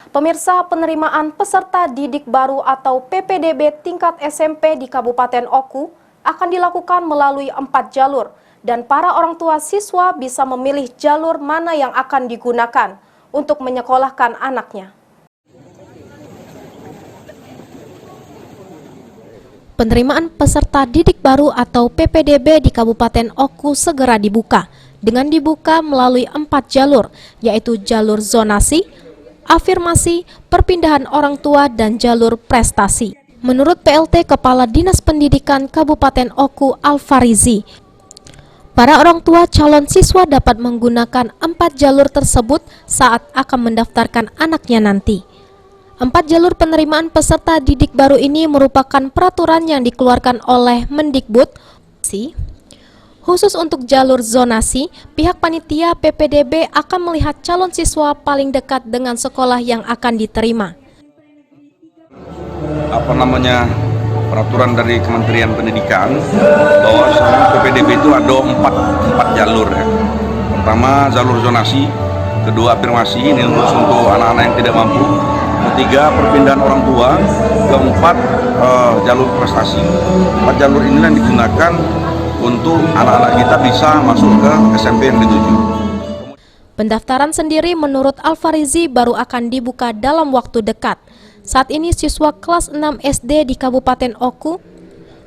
Pemirsa, penerimaan peserta didik baru atau PPDB tingkat SMP di Kabupaten Oku akan dilakukan melalui 4 jalur dan para orang tua siswa bisa memilih jalur mana yang akan digunakan untuk menyekolahkan anaknya. Penerimaan peserta didik baru atau PPDB di Kabupaten Oku segera dibuka dengan dibuka melalui 4 jalur, yaitu jalur zonasi, afirmasi, perpindahan orang tua, dan jalur prestasi. Menurut PLT Kepala Dinas Pendidikan Kabupaten Oku Alfarizi, para orang tua calon siswa dapat menggunakan 4 jalur tersebut saat akan mendaftarkan anaknya nanti. 4 jalur penerimaan peserta didik baru ini merupakan peraturan yang dikeluarkan oleh Mendikbud. Khusus untuk jalur zonasi, pihak panitia PPDB akan melihat calon siswa paling dekat dengan sekolah yang akan diterima. Peraturan dari Kementerian Pendidikan bahwa PPDB itu ada empat jalur ya. Pertama jalur zonasi, kedua afirmasi, ini untuk anak-anak yang tidak mampu, ketiga perpindahan orang tua, keempat jalur prestasi. 4 jalur inilah yang digunakan untuk anak-anak kita bisa masuk ke SMP yang dituju. Pendaftaran sendiri menurut Alfarizi baru akan dibuka dalam waktu dekat. Saat ini siswa kelas 6 SD di Kabupaten Oku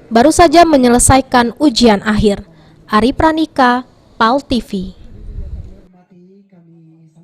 baru saja menyelesaikan ujian akhir. Ari Pranika, PAL TV.